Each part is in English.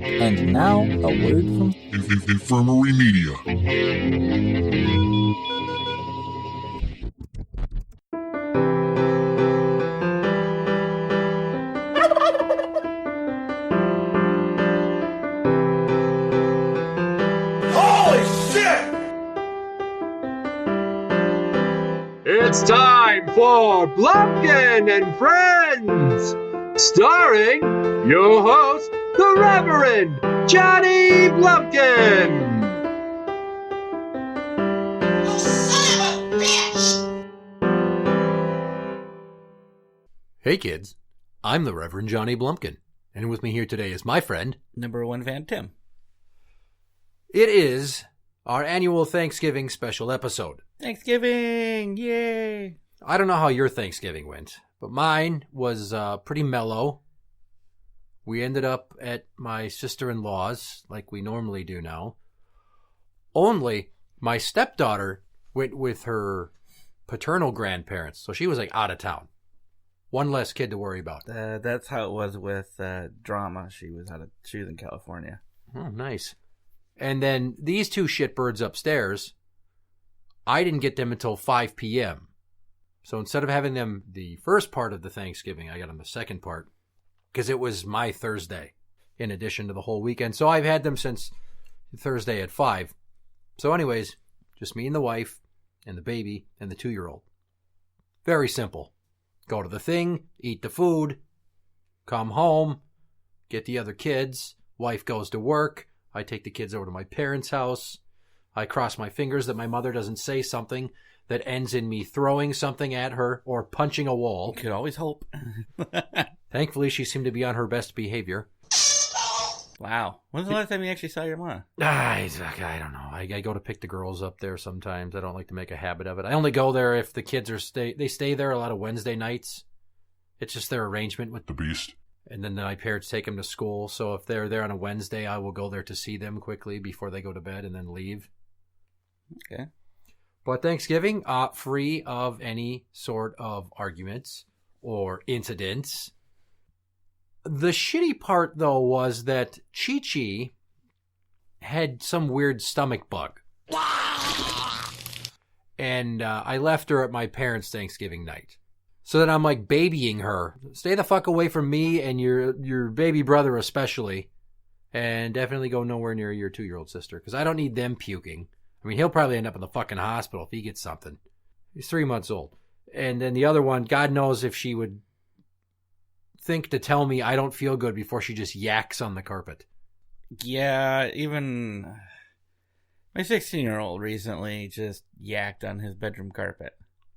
And now, a word from Infirmary Media. It's time for Blumpkin and Friends, starring your host, the Reverend Johnny Blumpkin. You son of a bitch! Hey kids, I'm the Reverend Johnny Blumpkin, and with me here today is my friend, Number 1 fan Tim. It is our annual Thanksgiving special episode. Thanksgiving! Yay! I don't know how your Thanksgiving went, but mine was pretty mellow. We ended up at my sister-in-law's, like we normally do now. Only my stepdaughter went with her paternal grandparents, so she was like out of town. One less kid to worry about. That's how it was with Drama. She was in California. Oh, nice. And then these two shitbirds upstairs, I didn't get them until 5 p.m. So instead of having them the first part of the Thanksgiving, I got them the second part because it was my Thursday in addition to the whole weekend. So I've had them since Thursday at 5. So anyways, just me and the wife and the baby and the 2-year-old. Very simple. Go to the thing, eat the food, come home, get the other kids. Wife goes to work. I take the kids over to my parents' house. I cross my fingers that my mother doesn't say something that ends in me throwing something at her or punching a wall. You could always hope. Thankfully, she seemed to be on her best behavior. Wow. When's the last time you actually saw your mom? I don't know. I go to pick the girls up there sometimes. I don't like to make a habit of it. I only go there if the kids they stay there a lot of Wednesday nights. It's just their arrangement with The Beast. And then my parents take them to school. So if they're there on a Wednesday, I will go there to see them quickly before they go to bed and then leave. Okay. But Thanksgiving, free of any sort of arguments or incidents. The shitty part, though, was that Chi-Chi had some weird stomach bug. And I left her at my parents' Thanksgiving night. So then I'm like babying her. Stay the fuck away from me and your baby brother especially. And definitely go nowhere near your 2-year-old sister. Because I don't need them puking. I mean, he'll probably end up in the fucking hospital if he gets something. He's 3 months old. And then the other one, God knows if she would think to tell me I don't feel good before she just yaks on the carpet. Yeah, even my 16-year-old recently just yacked on his bedroom carpet.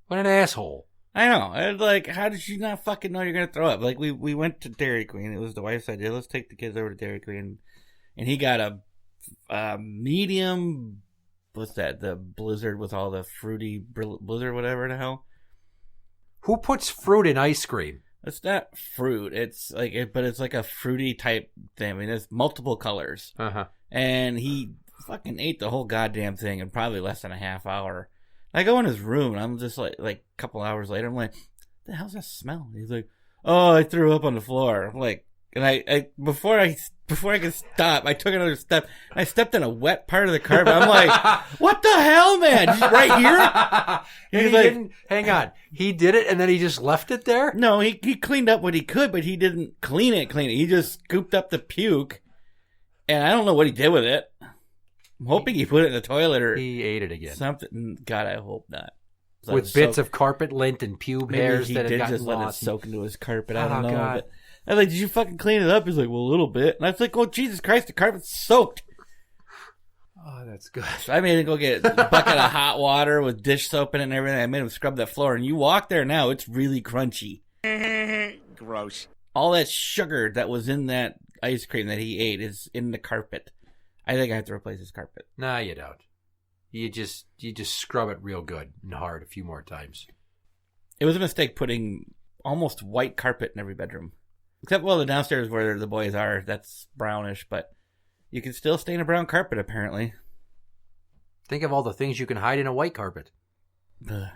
What an asshole. I know. I was like, how did you not fucking know you're going to throw up? Like, we went to Dairy Queen. It was the wife's idea. Let's take the kids over to Dairy Queen. And he got a medium, what's that? The Blizzard with all the fruity Blizzard, whatever the hell. Who puts fruit in ice cream? It's not fruit. It's like, but it's like a fruity type thing. I mean, there's multiple colors. Uh-huh. And he fucking ate the whole goddamn thing in probably less than a half hour. I go in his room and I'm just like a couple hours later, I'm like, what the hell's that smell? He's like, oh, I threw up on the floor. I'm like, and I before I could stop, I took another step. And I stepped in a wet part of the carpet. I'm like, what the hell, man? Just right here? He's like, hang on. He did it and then he just left it there? No, he cleaned up what he could, but he didn't clean it. He just scooped up the puke, and I don't know what he did with it. I'm hoping he put it in the toilet or he ate it again. Something. God, I hope not. So with bits of carpet lint and pube hairs that had gotten just let it lost. soak into his carpet. I don't know. God. But I was like, did you fucking clean it up? He's like, well, a little bit. And I was like, oh, Jesus Christ, the carpet's soaked. Oh, that's good. So I made him go get a bucket of hot water with dish soap in it and everything. I made him scrub that floor. And you walk there now, it's really crunchy. Gross. All that sugar that was in that ice cream that he ate is in the carpet. I think I have to replace his carpet. Nah, you don't. You just scrub it real good and hard a few more times. It was a mistake putting almost white carpet in every bedroom. Except, well, the downstairs where the boys are, that's brownish, but you can still stain a brown carpet, apparently. Think of all the things you can hide in a white carpet. Ugh.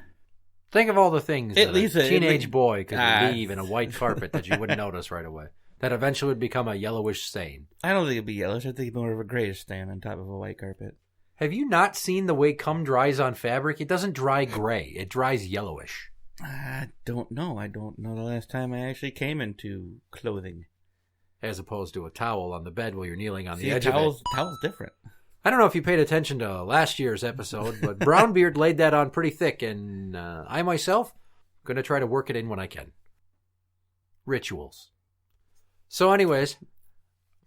Think of all the things At least a teenage boy could leave in a white carpet that you wouldn't notice right away. that eventually would become a yellowish stain. I don't think it'd be yellowish. I think it'd be more of a grayish stain on top of a white carpet. Have you not seen the way cum dries on fabric? It doesn't dry gray. It dries yellowish. I don't know. I don't know the last time I actually came into clothing. As opposed to a towel on the bed while you're kneeling on See, the edge towel's, of it. Towel's different. I don't know if you paid attention to last year's episode, but Brownbeard laid that on pretty thick, and I myself am going to try to work it in when I can. Rituals. So anyways,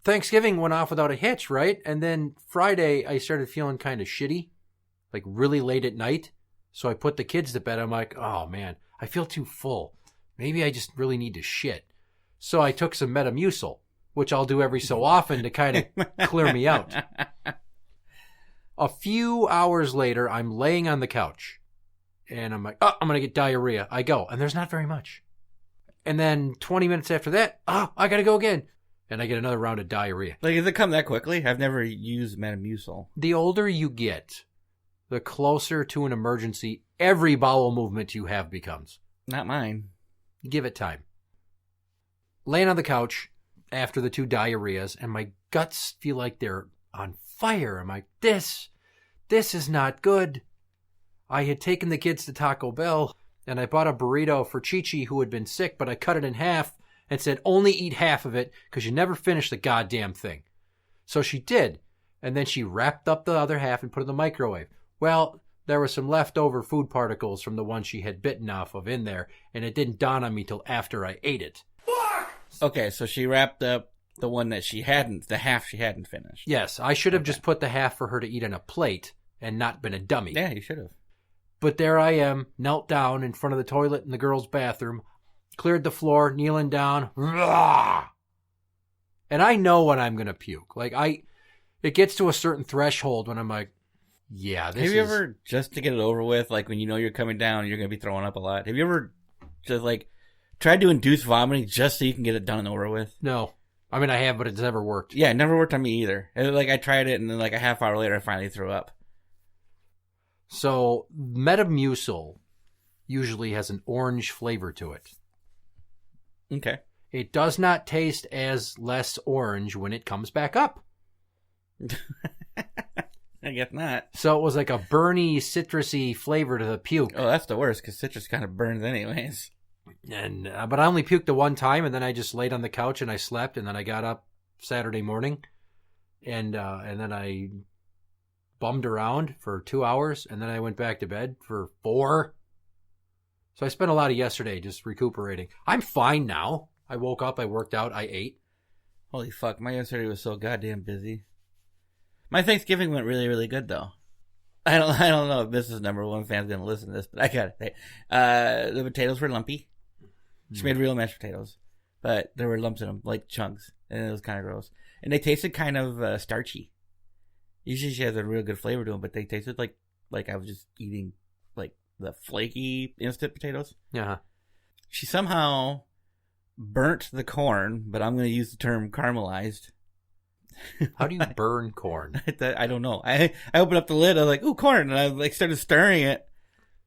Thanksgiving went off without a hitch, right? And then Friday, I started feeling kind of shitty, like really late at night. So I put the kids to bed. I'm like, oh man, I feel too full. Maybe I just really need to shit. So I took some Metamucil, which I'll do every so often to kind of clear me out. A few hours later, I'm laying on the couch, and I'm like, oh, I'm going to get diarrhea. I go, and there's not very much. And then 20 minutes after that, I got to go again. And I get another round of diarrhea. Like, does it come that quickly? I've never used Metamucil. The older you get, the closer to an emergency every bowel movement you have becomes. Not mine. Give it time. Laying on the couch after the 2 diarrheas, and my guts feel like they're on fire. I'm like, this is not good. I had taken the kids to Taco Bell, and I bought a burrito for Chi-Chi, who had been sick, but I cut it in half and said, only eat half of it because you never finish the goddamn thing. So she did, and then she wrapped up the other half and put it in the microwave. Well, there were some leftover food particles from the one she had bitten off of in there, and it didn't dawn on me till after I ate it. Okay, so she wrapped up the one that the half she hadn't finished. Yes, I should have just put the half for her to eat on a plate and not been a dummy. Yeah, you should have. But there I am, knelt down in front of the toilet in the girls' bathroom, cleared the floor, kneeling down. And I know when I'm going to puke. Like, it gets to a certain threshold when I'm like, yeah, this is... Have you ever, just to get it over with, like when you know you're coming down, you're going to be throwing up a lot, have you ever just like tried to induce vomiting just so you can get it done and over with? No. I mean, I have, but it's never worked. Yeah, it never worked on me either. Like, I tried it, and then like a half hour later, I finally threw up. So, Metamucil usually has an orange flavor to it. Okay. It does not taste as less orange when it comes back up. I guess not. So it was like a burny, citrusy flavor to the puke. Oh, that's the worst, because citrus kind of burns anyways. And but I only puked the one time, and then I just laid on the couch and I slept, and then I got up Saturday morning, and then I bummed around for 2 hours, and then I went back to bed for 4. So I spent a lot of yesterday just recuperating. I'm fine now. I woke up, I worked out, I ate. Holy fuck, my yesterday was so goddamn busy. My Thanksgiving went really, really good, though. I don't know if Mrs. Number 1 fan's gonna listen to this, but I gotta say, the potatoes were lumpy. She made real mashed potatoes, but there were lumps in them, like chunks, and it was kind of gross. And they tasted kind of starchy. Usually she has a real good flavor to them, but they tasted like I was just eating like the flaky instant potatoes. Yeah. She somehow burnt the corn, but I'm going to use the term caramelized. How do you burn corn? I don't know. I opened up the lid. I was like, ooh, corn. And I like started stirring it.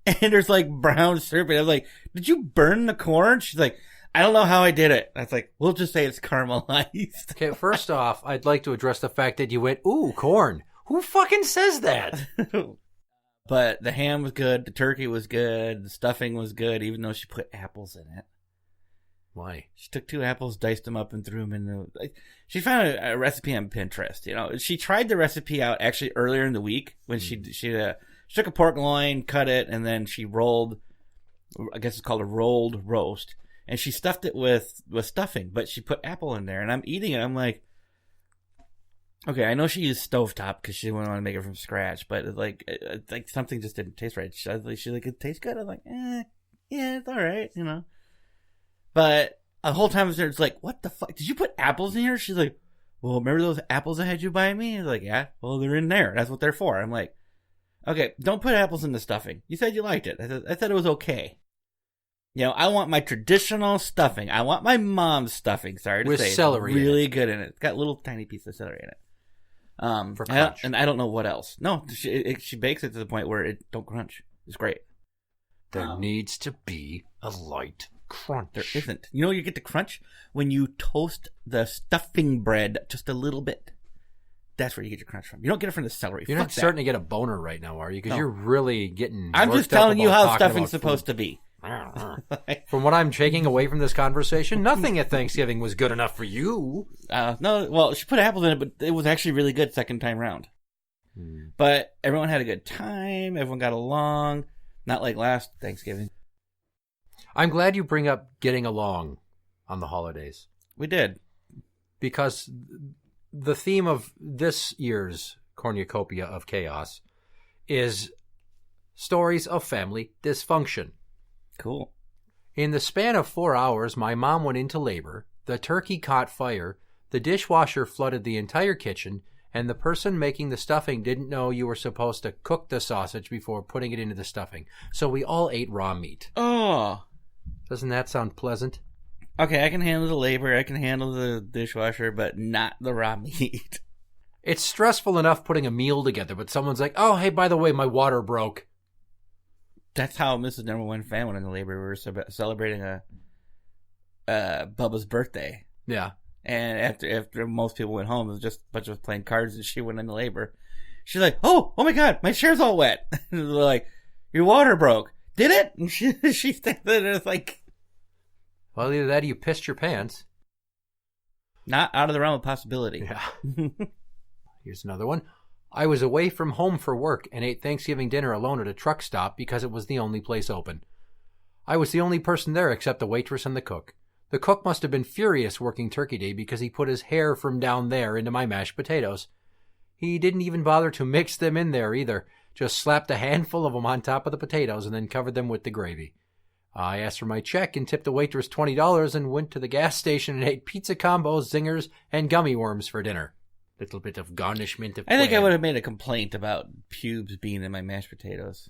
And there's like brown syrup. I was like, did you burn the corn? She's like, I don't know how I did it. I was like, we'll just say it's caramelized. Okay, first off, I'd like to address the fact that you went, ooh, corn. Who fucking says that? But the ham was good. The turkey was good. The stuffing was good, even though she put apples in it. Why? She took 2 apples, diced them up, and threw them in the... She found a recipe on Pinterest. You know, she tried the recipe out actually earlier in the week when she took a pork loin, cut it, and then she rolled... I guess it's called a rolled roast. And she stuffed it with stuffing, but she put apple in there. And I'm eating it. I'm like... Okay, I know she used stovetop because she didn't want to make it from scratch, but like something just didn't taste right. She's like, it tastes good. I'm like, yeah, it's all right, you know. But the whole time I was there, it's like, what the fuck? Did you put apples in here? She's like, well, remember those apples I had you buy me? I was like, yeah, well, they're in there. That's what they're for. I'm like, okay, don't put apples in the stuffing. You said you liked it. I thought it was okay. You know, I want my traditional stuffing. I want my mom's stuffing. Sorry to with say, celery, it's really good in it. It's got little tiny pieces of celery in it. For crunch. And I don't know what else. No, she bakes it to the point where it don't crunch. It's great. There needs to be a light crunch. There isn't. You know you get the crunch? When you toast the stuffing bread just a little bit. That's where you get your crunch from. You don't get it from the celery. You're not starting to get a boner right now, are you? Because No. you're really getting I'm worked just telling up you about how talking stuffing's about supposed food. to be. From what I'm taking away from this conversation, nothing at Thanksgiving was good enough for you. No, well, she put apples in it, but it was actually really good second time round. But everyone had a good time. Everyone got along. Not like last Thanksgiving. I'm glad you bring up getting along on the holidays. We did. Because the theme of this year's Cornucopia of Chaos is stories of family dysfunction. Cool. In the span of 4 hours, my mom went into labor, the turkey caught fire, the dishwasher flooded the entire kitchen, and the person making the stuffing didn't know you were supposed to cook the sausage before putting it into the stuffing. So we all ate raw meat. Oh. Doesn't that sound pleasant? Okay, I can handle the labor, I can handle the dishwasher, but not the raw meat. It's stressful enough putting a meal together, but someone's like, oh, hey, by the way, my water broke. That's how Mrs. Number One Fan went into labor. We were celebrating Bubba's birthday. Yeah. And after most people went home, it was just a bunch of us playing cards, and she went into labor. She's like, oh my God, my chair's all wet. And they're like, your water broke. Did it? And she stands there and it's like... Well, either that or you pissed your pants. Not out of the realm of possibility. Yeah. Here's another one. I was away from home for work and ate Thanksgiving dinner alone at a truck stop because it was the only place open. I was the only person there except the waitress and the cook. The cook must have been furious working Turkey Day because he put his hair from down there into my mashed potatoes. He didn't even bother to mix them in there either, just slapped a handful of them on top of the potatoes and then covered them with the gravy. I asked for my check and tipped the waitress $20 and went to the gas station and ate pizza combos, zingers, and gummy worms for dinner. Little bit of garnishment of I think I bland. would have made a complaint about pubes being in my mashed potatoes.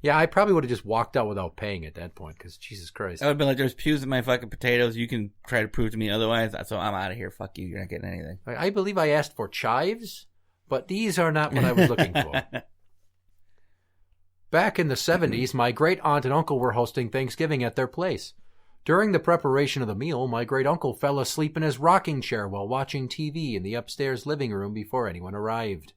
Yeah, I probably would have just walked out without paying at that point, because Jesus Christ. I would have been like, there's pubes in my fucking potatoes. You can try to prove to me otherwise, so I'm out of here. Fuck you. You're not getting anything. I believe I asked for chives, but these are not what I was looking for. Back in the 70s, my great aunt and uncle were hosting Thanksgiving at their place. During the preparation of the meal, my great uncle fell asleep in his rocking chair while watching TV in the upstairs living room before anyone arrived.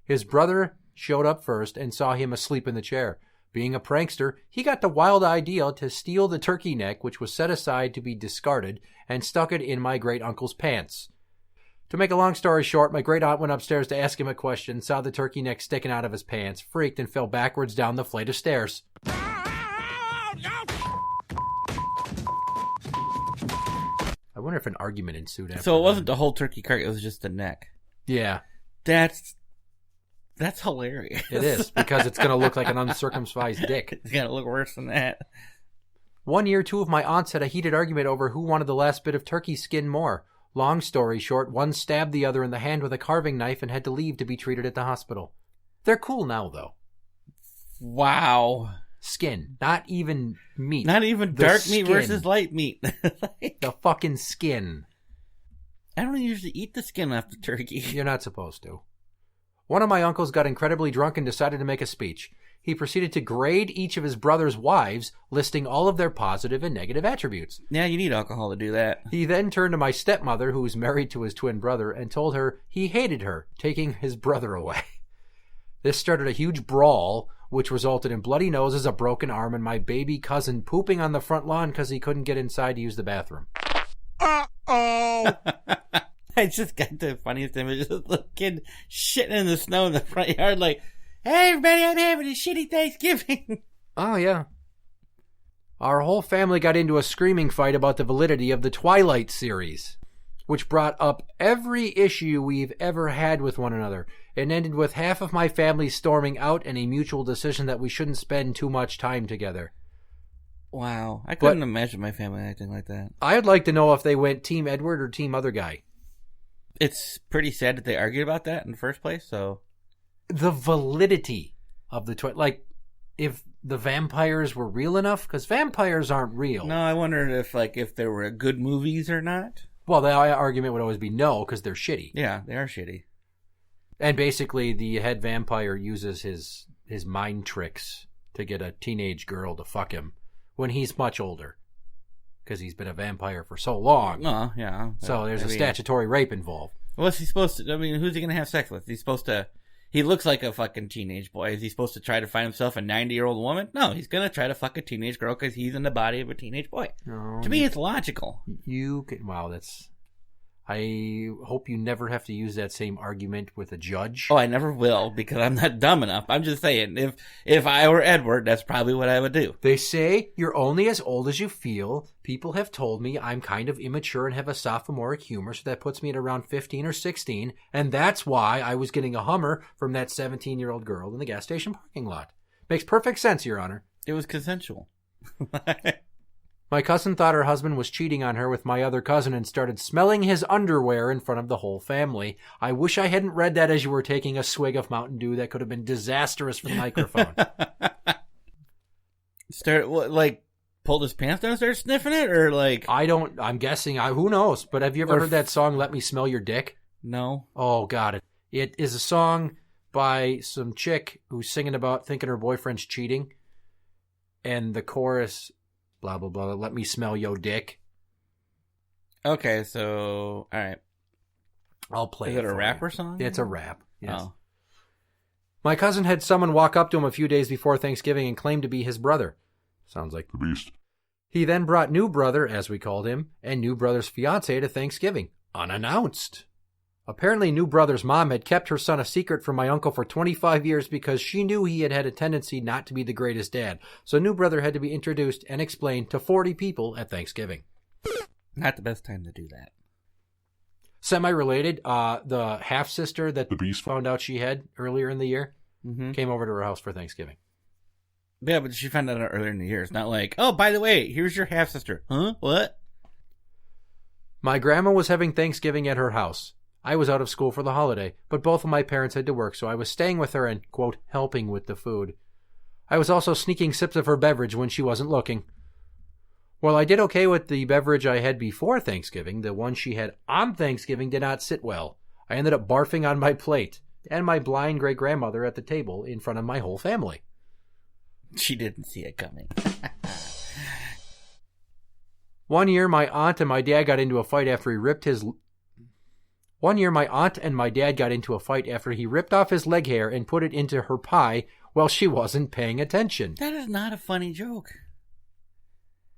His brother showed up first and saw him asleep in the chair. Being a prankster, he got the wild idea to steal the turkey neck, which was set aside to be discarded, and stuck it in my great uncle's pants. To make a long story short, my great aunt went upstairs to ask him a question, saw the turkey neck sticking out of his pants, freaked, and fell backwards down the flight of stairs. I wonder if an argument ensued after So it that. wasn't the whole turkey carcass, it was just the neck. Yeah, That's hilarious. it is, because it's going to look like an uncircumcised dick. It's gonna look worse than that. One year, two of my aunts had a heated argument over who wanted the last bit of turkey skin more. Long story short, one stabbed the other in the hand with a carving knife and had to leave to be treated at the hospital. They're cool now, though. Wow. Skin, not even meat. Not even The dark meat skin. versus light meat. The fucking skin. I don't usually eat the skin off the turkey. You're not supposed to. One of my uncles got incredibly drunk and decided to make a speech. He proceeded to grade each of his brother's wives, listing all of their positive and negative attributes. Yeah, you need alcohol to do that. He then turned to my stepmother, who was married to his twin brother, and told her he hated her, taking his brother away. This started a huge brawl, which resulted in bloody noses, a broken arm, and my baby cousin pooping on the front lawn because he couldn't get inside to use the bathroom. Uh-oh. I just got the funniest image of the little kid shitting in the snow in the front yard like, hey everybody, I'm having a shitty Thanksgiving. Oh, yeah. Our whole family got into a screaming fight about the validity of the Twilight series, which brought up every issue we've ever had with one another. It ended with half of my family storming out and a mutual decision that we shouldn't spend too much time together. Wow. I couldn't imagine my family acting like that. I'd like to know if they went Team Edward or Team Other Guy. It's pretty sad that they argued about that in the first place, so... The validity of the Twilight... Like, if the vampires were real enough? Because vampires aren't real. No, I wondered if there were good movies or not. Well, the argument would always be no, because they're shitty. Yeah, they are shitty. And basically, the head vampire uses his mind tricks to get a teenage girl to fuck him, when he's much older. Because he's been a vampire for so long. Oh, yeah. So there's a statutory rape involved. What's he supposed to... I mean, who's he going to have sex with? He's supposed to... He looks like a fucking teenage boy. Is he supposed to try to find himself a 90-year-old woman? No, he's going to try to fuck a teenage girl because he's in the body of a teenage boy. To me, it's logical. You can... Wow, that's... I hope you never have to use that same argument with a judge. Oh, I never will, because I'm not dumb enough. I'm just saying, if I were Edward, that's probably what I would do. They say you're only as old as you feel. People have told me I'm kind of immature and have a sophomoric humor, so that puts me at around 15 or 16, and that's why I was getting a Hummer from that 17-year-old girl in the gas station parking lot. Makes perfect sense, Your Honor. It was consensual. My cousin thought her husband was cheating on her with my other cousin and started smelling his underwear in front of the whole family. I wish I hadn't read that as you were taking a swig of Mountain Dew. That could have been disastrous for the microphone. Pulled his pants down and started sniffing it? Or like... I'm guessing, who knows? But have you ever heard that song, Let Me Smell Your Dick? No. Oh, God. It is a song by some chick who's singing about thinking her boyfriend's cheating. And the chorus... blah, blah, blah, let me smell your dick. Okay, so, all right. I'll play it. Is it a rapper song? It's a rap, yes. Oh. My cousin had someone walk up to him a few days before Thanksgiving and claim to be his brother. Sounds like The Beast. He then brought new brother, as we called him, and new brother's fiancée to Thanksgiving, unannounced. Apparently, new brother's mom had kept her son a secret from my uncle for 25 years because she knew he had a tendency not to be the greatest dad. So new brother had to be introduced and explained to 40 people at Thanksgiving. Not the best time to do that. Semi-related, the half-sister that The Beast found out she had earlier in the year came over to her house for Thanksgiving. Yeah, but she found out earlier in the year. It's not like, oh, by the way, here's your half-sister. Huh? What? My grandma was having Thanksgiving at her house. I was out of school for the holiday, but both of my parents had to work, so I was staying with her and, quote, helping with the food. I was also sneaking sips of her beverage when she wasn't looking. While I did okay with the beverage I had before Thanksgiving, the one she had on Thanksgiving did not sit well. I ended up barfing on my plate and my blind great-grandmother at the table in front of my whole family. She didn't see it coming. One year, my aunt and my dad got into a fight after he ripped off his leg hair and put it into her pie while she wasn't paying attention. That is not a funny joke.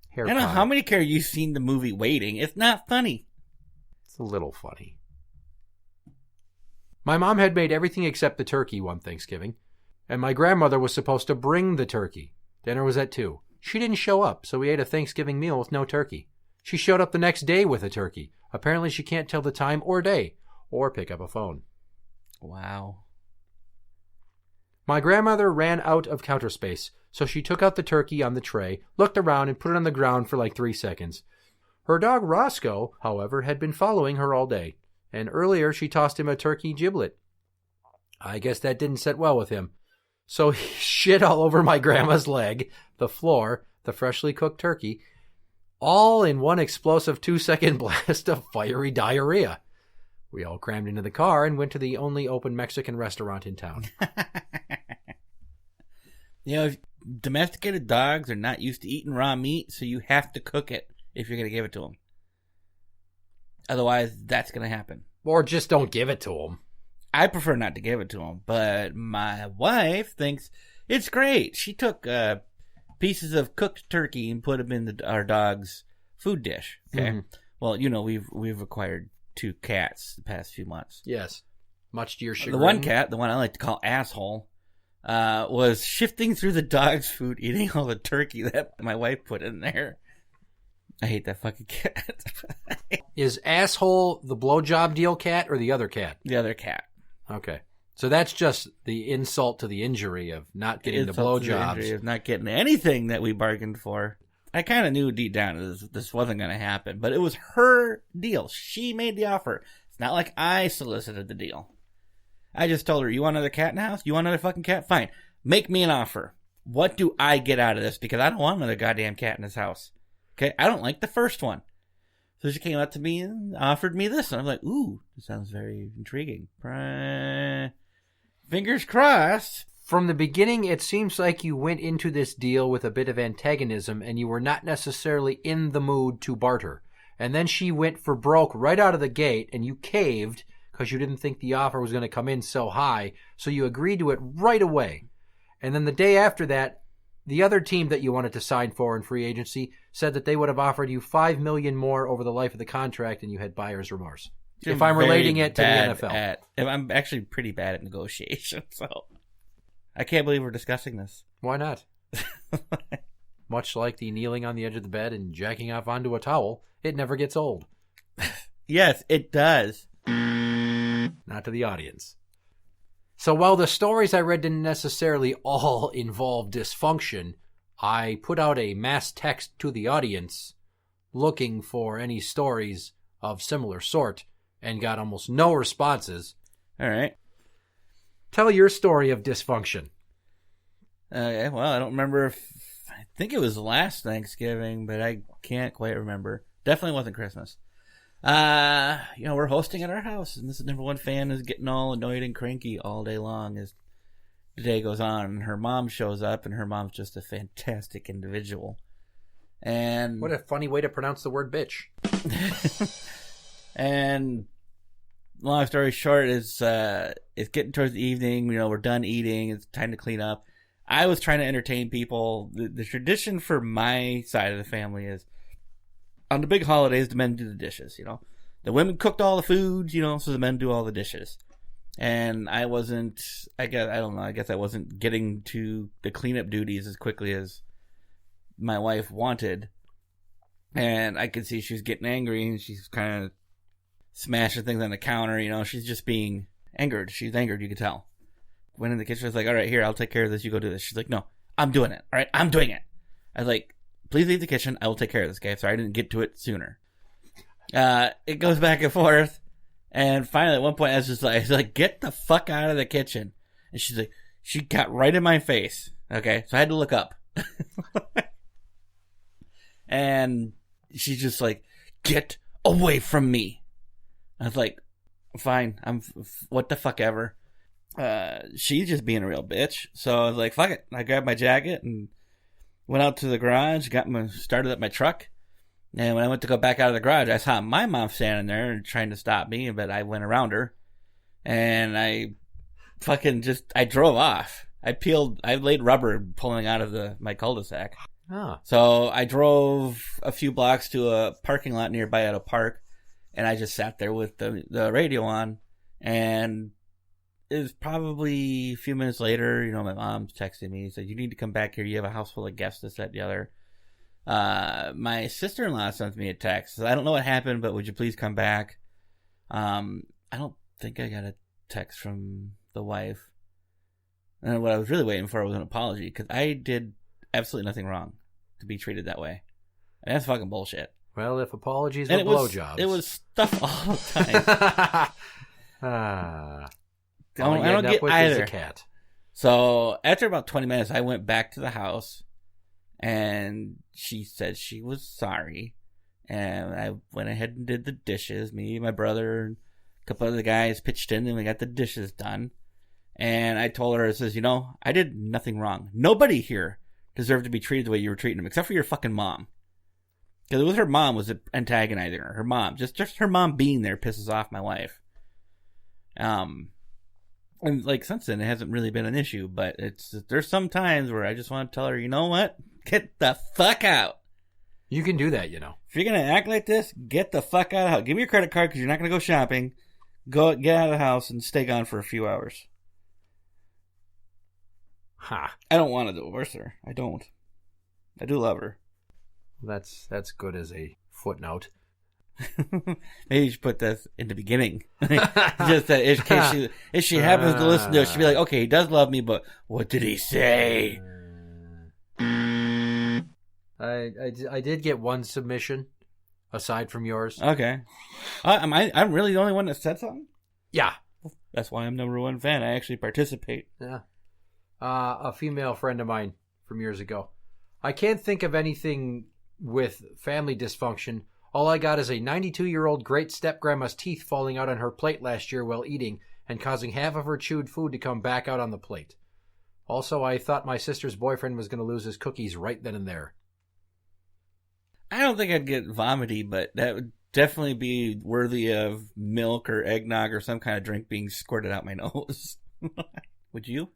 Hair I don't know pie. how many care you've seen the movie Waiting. It's not funny. It's a little funny. My mom had made everything except the turkey one Thanksgiving, and my grandmother was supposed to bring the turkey. Dinner was at 2. She didn't show up, so we ate a Thanksgiving meal with no turkey. She showed up the next day with a turkey. Apparently she can't tell the time or day, or pick up a phone. Wow. My grandmother ran out of counter space, so she took out the turkey on the tray, looked around, and put it on the ground for like 3 seconds. Her dog Roscoe, however, had been following her all day, and earlier she tossed him a turkey giblet. I guess that didn't sit well with him. So he shit all over my grandma's leg, the floor, the freshly cooked turkey, all in one explosive 2-second blast of fiery diarrhea. We all crammed into the car and went to the only open Mexican restaurant in town. You know, domesticated dogs are not used to eating raw meat, so you have to cook it if you're going to give it to them. Otherwise, that's going to happen. Or just don't give it to them. I prefer not to give it to them, but my wife thinks it's great. She took pieces of cooked turkey and put them in our dog's food dish. Okay. Mm-hmm. Well, you know, we've acquired 2 cats the past few months. Yes. Much to your chagrin. The one cat, the one I like to call Asshole, was shifting through the dog's food, eating all the turkey that my wife put in there. I hate that fucking cat. Is Asshole the blowjob deal cat or the other cat? The other cat. Okay. So that's just the insult to the injury of not getting the blowjobs. Of not getting anything that we bargained for. I kind of knew deep down this wasn't going to happen, but it was her deal. She made the offer. It's not like I solicited the deal. I just told her, you want another cat in the house? You want another fucking cat? Fine. Make me an offer. What do I get out of this? Because I don't want another goddamn cat in this house. Okay? I don't like the first one. So she came up to me and offered me this. And I'm like, ooh, this sounds very intriguing. Fingers crossed. From the beginning, it seems like you went into this deal with a bit of antagonism and you were not necessarily in the mood to barter. And then she went for broke right out of the gate and you caved because you didn't think the offer was going to come in so high, so you agreed to it right away. And then the day after that, the other team that you wanted to sign for in free agency said that they would have offered you $5 million more over the life of the contract and you had buyer's remorse. If I'm relating it to the NFL. I'm actually pretty bad at negotiation, so I can't believe we're discussing this. Why not? Much like the kneeling on the edge of the bed and jacking off onto a towel, it never gets old. Yes, it does. Not to the audience. So while the stories I read didn't necessarily all involve dysfunction, I put out a mass text to the audience looking for any stories of similar sort and got almost no responses. All right. Tell your story of dysfunction. Okay, well, I don't remember I think it was last Thanksgiving, but I can't quite remember. Definitely wasn't Christmas. We're hosting at our house, and this number one fan is getting all annoyed and cranky all day long as the day goes on. And her mom shows up, and her mom's just a fantastic individual. And what a funny way to pronounce the word bitch. And long story short is it's getting towards the evening. We're done eating. It's time to clean up. I was trying to entertain people. The tradition for my side of the family is on the big holidays, the men do the dishes, The women cooked all the food, so the men do all the dishes. And I guess I wasn't getting to the cleanup duties as quickly as my wife wanted. And I could see she was getting angry and she's kind of smashing things on the counter, she's just being angered. She's angered, you could tell. Went in the kitchen, I was like, all right, here, I'll take care of this, you go do this. She's like, no, I'm doing it, all right, I'm doing it. I was like, please leave the kitchen. I will take care of this, okay? Sorry I didn't get to it sooner. It goes back and forth. And finally, at one point, I was like, get the fuck out of the kitchen. And she's like, she got right in my face. Okay? So I had to look up. And she's just like, get away from me. I was like, fine. What the fuck ever. She's just being a real bitch. So I was like, fuck it. I grabbed my jacket and went out to the garage, started up my truck, and when I went to go back out of the garage, I saw my mom standing there and trying to stop me, but I went around her, and I drove off. I laid rubber pulling out of my cul-de-sac. Oh. So I drove a few blocks to a parking lot nearby at a park, and I just sat there with the radio on, and it was probably a few minutes later, my mom's texting me. Said, you need to come back here. You have a house full of guests, this, that, the other. My sister-in-law sent me a text. I don't know what happened, but would you please come back? I don't think I got a text from the wife. And what I was really waiting for was an apology, because I did absolutely nothing wrong to be treated that way. And that's fucking bullshit. Well, if apologies were blowjobs. It was stuff all the time. I don't get either. Cat. So after about 20 minutes, I went back to the house, and she said she was sorry. And I went ahead and did the dishes. Me, my brother, and a couple other guys pitched in, and we got the dishes done. And I told her, I says, I did nothing wrong. Nobody here deserved to be treated the way you were treating them, except for your fucking mom. Because it was her mom was antagonizing her. Her mom, just her mom being there pisses off my wife. And since then, it hasn't really been an issue, but there's some times where I just want to tell her, you know what? Get the fuck out. You can do that, If you're going to act like this, get the fuck out of the house. Give me your credit card because you're not going to go shopping. Get out of the house and stay gone for a few hours. Ha. I don't want to divorce her. I don't. I do love her. That's good as a footnote. Maybe you should put this in the beginning. Just that in case if she happens to listen to it, she'll be like, okay, he does love me, but what did he say? I did get one submission aside from yours. Okay. I'm really the only one that said something? Yeah. That's why I'm number one fan. I actually participate. Yeah. A female friend of mine from years ago. I can't think of anything with family dysfunction. All I got is a 92-year-old great step-grandma's teeth falling out on her plate last year while eating and causing half of her chewed food to come back out on the plate. Also, I thought my sister's boyfriend was going to lose his cookies right then and there. I don't think I'd get vomity, but that would definitely be worthy of milk or eggnog or some kind of drink being squirted out my nose. Would you?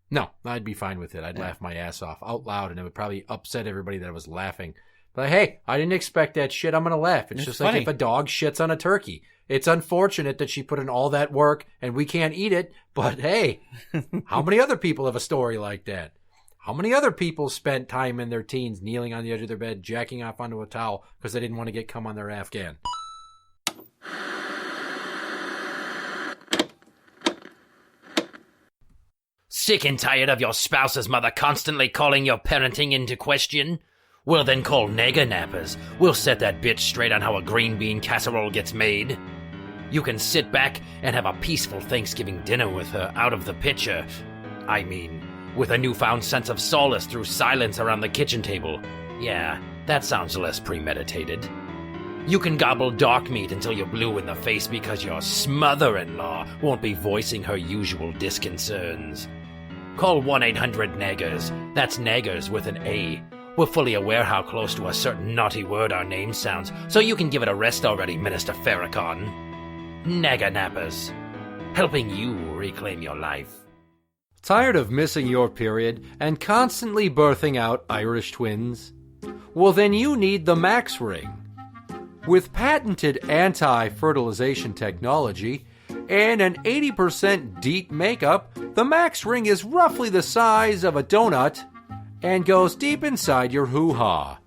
No, I'd be fine with it. I'd laugh my ass off out loud, and it would probably upset everybody that I was laughing. But hey, I didn't expect that shit. I'm going to laugh. It's just funny. like if a dog shits on a turkey. It's unfortunate that she put in all that work and we can't eat it. But hey, how many other people have a story like that? How many other people spent time in their teens kneeling on the edge of their bed, jacking off onto a towel because they didn't want to get cum on their Afghan? Sick and tired of your spouse's mother constantly calling your parenting into question? Well, then call Nega Nappers. We'll set that bitch straight on how a green bean casserole gets made. You can sit back and have a peaceful Thanksgiving dinner with her out of the picture. I mean, with a newfound sense of solace through silence around the kitchen table. Yeah, that sounds less premeditated. You can gobble dog meat until you're blue in the face because your smother-in-law won't be voicing her usual disconcerns. Call 1-800-NEGGERS. That's Neggers with an A. We're fully aware how close to a certain naughty word our name sounds, so you can give it a rest already, Minister Farrakhan. Nega Nappers. Helping you reclaim your life. Tired of missing your period and constantly birthing out Irish twins? Well, then you need the Max Ring. With patented anti-fertilization technology and an 80% DEET makeup, the Max Ring is roughly the size of a donut and goes deep inside your hoo-ha.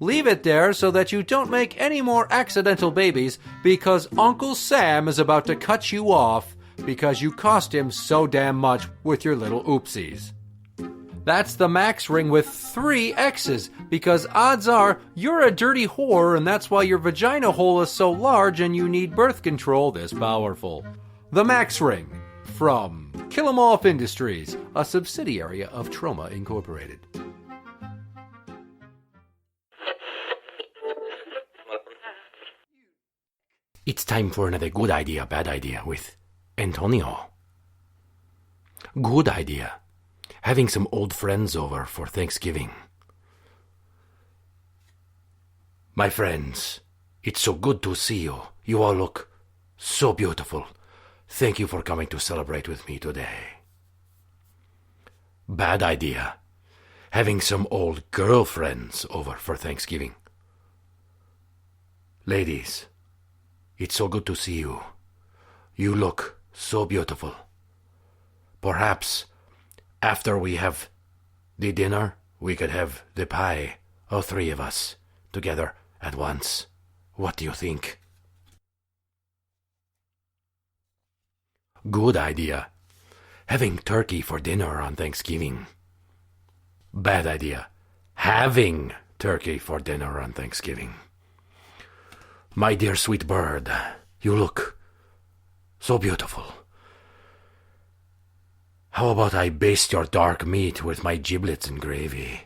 Leave it there so that you don't make any more accidental babies because Uncle Sam is about to cut you off because you cost him so damn much with your little oopsies. That's the Max Ring with 3 X's because odds are you're a dirty whore and that's why your vagina hole is so large and you need birth control this powerful. The Max Ring from Kill 'Em Off Industries, a subsidiary of Trauma Incorporated. It's time for another good idea, bad idea with Antonio. Good idea. Having some old friends over for Thanksgiving. My friends, it's so good to see you. You all look so beautiful. Thank you for coming to celebrate with me today. Bad idea. Having some old girlfriends over for Thanksgiving. Ladies, it's so good to see you. You look so beautiful. Perhaps after we have the dinner, we could have the pie, all 3 of us, together at once. What do you think? Good idea. Having turkey for dinner on Thanksgiving. Bad idea. Having turkey for dinner on Thanksgiving. My dear sweet bird, you look so beautiful. How about I baste your dark meat with my giblets and gravy?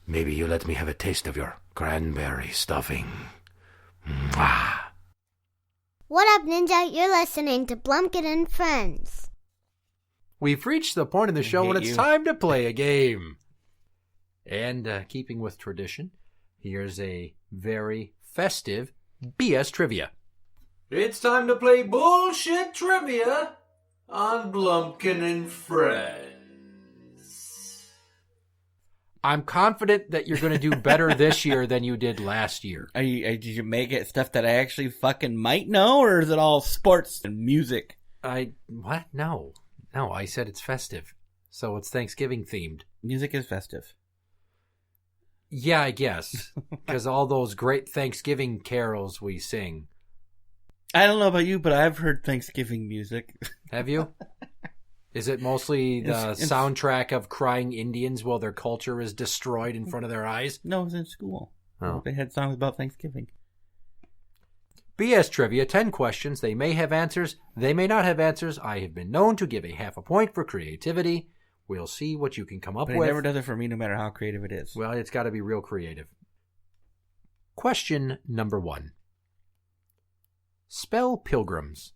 Maybe you let me have a taste of your cranberry stuffing. Mwah. What up, Ninja? You're listening to Blumpkin and Friends. We've reached the point in the show when it's time to play a game. And keeping with tradition, here's a very festive BS trivia. It's time to play bullshit trivia on Blumpkin and Friends. I'm confident that you're going to do better this year than you did last year. Did you make it stuff that I actually fucking might know, or is it all sports and music? What? No, I said it's festive. So it's Thanksgiving themed. Music is festive. Yeah, I guess. Because all those great Thanksgiving carols we sing. I don't know about you, but I've heard Thanksgiving music. Have you? Is it mostly the soundtrack of crying Indians while their culture is destroyed in front of their eyes? No, it was in school. Oh. They had songs about Thanksgiving. BS Trivia, 10 questions. They may have answers. They may not have answers. I have been known to give a half a point for creativity. We'll see what you can come up But with. it never does it for me, no matter how creative it is. Well, it's got to be real creative. Question number 1. Spell pilgrims.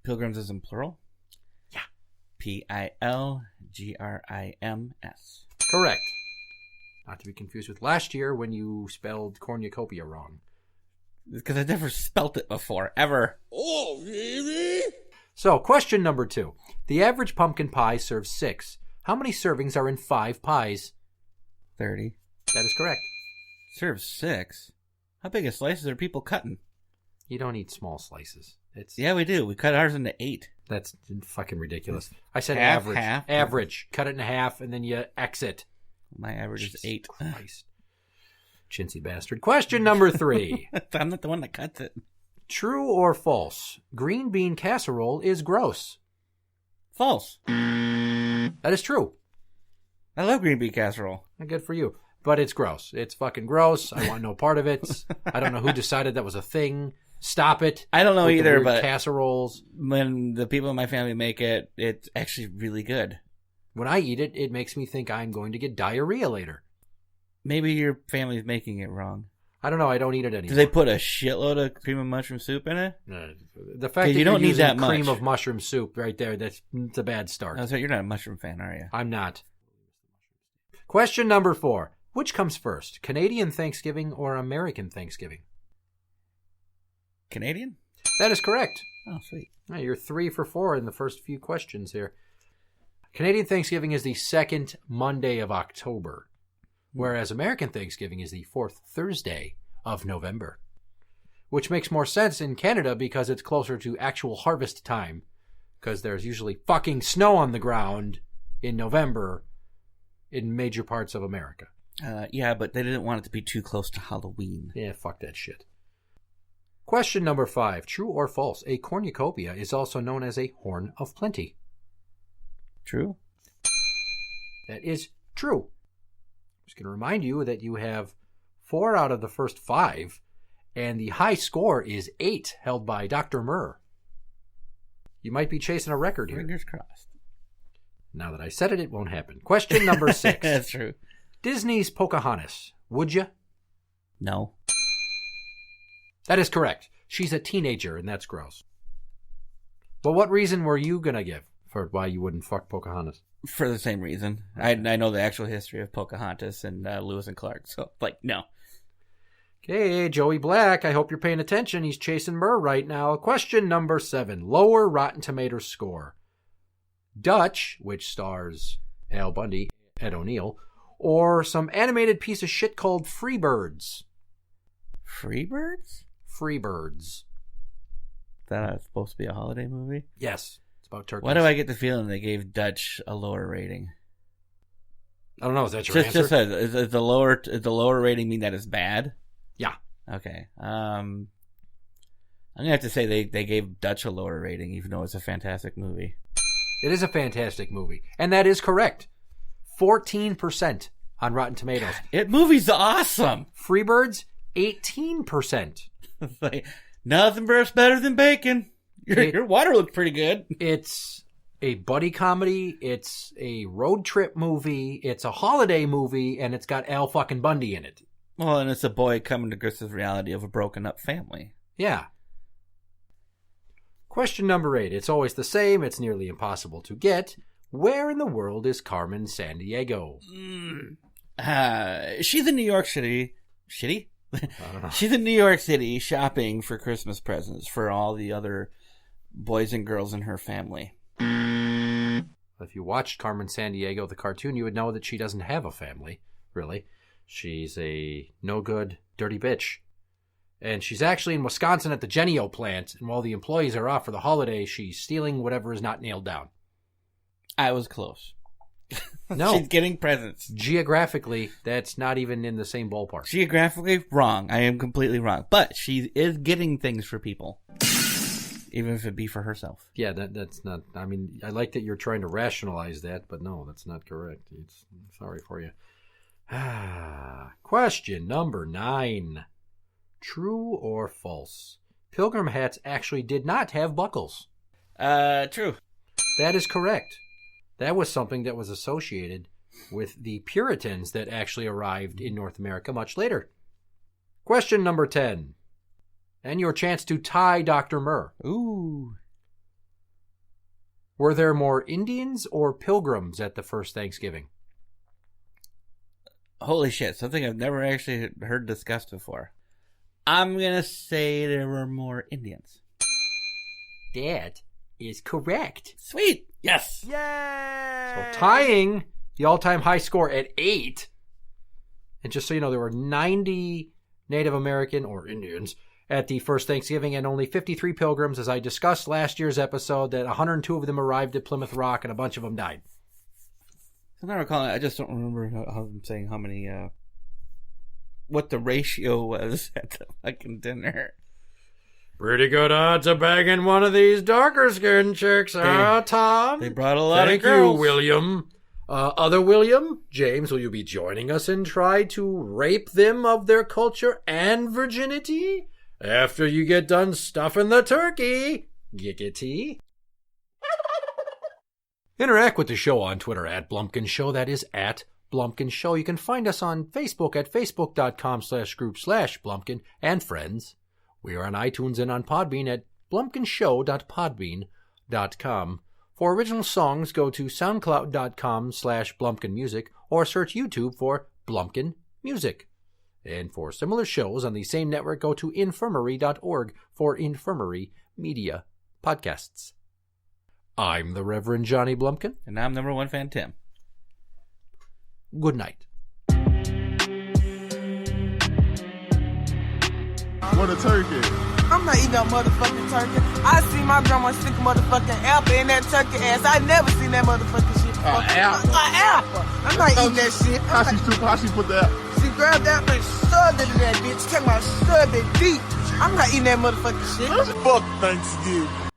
Pilgrims is in plural? Yeah. Pilgrims. Correct. Not to be confused with last year when you spelled Cornucopia wrong. Because I never spelt it before, ever. So, question number 2. The average pumpkin pie serves 6. How many servings are in 5 pies? 30. That is correct. Serves 6. How big of slices are people cutting? You don't eat small slices. Yeah, we do. We cut ours into 8. That's fucking ridiculous. I said Half, average. half. Average. Cut it in half and then you exit. My average is 8. Christ. Chintzy bastard. Question number 3. I'm not the one that cuts it. True or false? Green bean casserole is gross. False. That is true. I love green bean casserole. Good for you. But it's gross. It's fucking gross. I want no part of it. I don't know who decided that was a thing. Stop it. I don't know with the either, weird but casseroles. when the people in my family make it, it's actually really good. When I eat it, it makes me think I'm going to get diarrhea later. Maybe your family's making it wrong. I don't know. I don't eat it anymore. Do they put a shitload of cream of mushroom soup in it? The fact that you don't you're need using that cream much. of mushroom soup right there, it's a bad start. Oh, so you're not a mushroom fan, are you? I'm not. Question number 4. Which comes first, Canadian Thanksgiving or American Thanksgiving? Canadian? That is correct. Oh, sweet. You're 3 for 4 in the first few questions here. Canadian Thanksgiving is the second Monday of October, whereas American Thanksgiving is the fourth Thursday of November, which makes more sense in Canada because it's closer to actual harvest time, because there's usually fucking snow on the ground in November in major parts of America. Yeah, but they didn't want it to be too close to Halloween. Yeah, fuck that shit. Question number 5. True or false? A cornucopia is also known as a horn of plenty. True? That is true. I'm just going to remind you that you have 4 out of the first 5, and the high score is 8, held by Dr. Murr. You might be chasing a record here. Fingers crossed. Now that I said it, it won't happen. Question number 6. That's true. Disney's Pocahontas. Would you? No. That is correct. She's a teenager, and that's gross. But what reason were you going to give for why you wouldn't fuck Pocahontas? For the same reason. I know the actual history of Pocahontas and Lewis and Clark, so, no. Okay, Joey Black, I hope you're paying attention. He's chasing Murr right now. Question number 7. Lower Rotten Tomatoes score. Dutch, which stars Al Bundy, Ed O'Neill, or some animated piece of shit called Freebirds. Freebirds? Freebirds. Is that supposed to be a holiday movie? Yes, it's about turkeys. Why do I get the feeling they gave Dutch a lower rating? I don't know. Is that your answer? Does the lower rating mean that it's bad? Yeah. Okay. I'm gonna have to say they gave Dutch a lower rating, even though it's a fantastic movie. It is a fantastic movie, and that is correct. 14% on Rotten Tomatoes. It movie's awesome. Freebirds, 18%. It's like, nothing better than bacon. Your water looked pretty good. It's a buddy comedy. It's a road trip movie. It's a holiday movie, and it's got Al fucking Bundy in it. Well, and it's a boy coming to grips with the reality of a broken up family. Yeah. Question number 8. It's always the same. It's nearly impossible to get. Where in the world is Carmen Sandiego? She's in New York City. Shitty? She's in New York City shopping for Christmas presents for all the other boys and girls in her family. If you watched Carmen Sandiego, the cartoon, you would know that she doesn't have a family, really. She's a no-good, dirty bitch. And she's actually in Wisconsin at the Genio plant, and while the employees are off for the holiday, she's stealing whatever is not nailed down. I was close. No. She's getting presents. Geographically, that's not even in the same ballpark. Geographically, wrong. I am completely wrong. But she is getting things for people. Even if it be for herself. Yeah, that's not... I mean, I like that you're trying to rationalize that, but no, that's not correct. Sorry for you. Question number 9. True or false? Pilgrim hats actually did not have buckles. True. That is correct. That was something that was associated with the Puritans that actually arrived in North America much later. Question number 10. And your chance to tie Dr. Murr. Ooh. Were there more Indians or pilgrims at the first Thanksgiving? Holy shit, something I've never actually heard discussed before. I'm going to say there were more Indians. That is correct. Sweet. Yes. So tying the all-time high score at 8. And just so you know, there were 90 Native American or Indians at the first Thanksgiving and only 53 pilgrims, as I discussed last year's episode, that 102 of them arrived at Plymouth Rock and a bunch of them died. I'm not recalling. I just don't remember how I'm saying how many, what the ratio was at the fucking dinner. Pretty good odds of bagging one of these darker skinned chicks, Tom? They brought a lot of girls. Thank you, William. Other William, James, will you be joining us and try to rape them of their culture and virginity after you get done stuffing the turkey? Giggity. Interact with the show on Twitter at Blumpkin Show. That is at Blumpkin Show. You can find us on Facebook at facebook.com/group/Blumpkin and friends. We are on iTunes and on Podbean at blumpkinshow.podbean.com. For original songs, go to soundcloud.com/BlumpkinMusic or search YouTube for Blumpkin Music. And for similar shows on the same network, go to infirmary.org for Infirmary Media Podcasts. I'm the Reverend Johnny Blumpkin. And I'm number one fan, Tim. Good night. What a turkey. I'm not eating that motherfucking turkey. I see my grandma stick a motherfucking apple in that turkey ass. I never seen that motherfucking shit. Apple. An apple. I'm not eating that shit. How she put that? She grabbed that and shoved it in that bitch. Talking about shoved it deep. I'm not eating that motherfucking shit. Fuck Thanksgiving.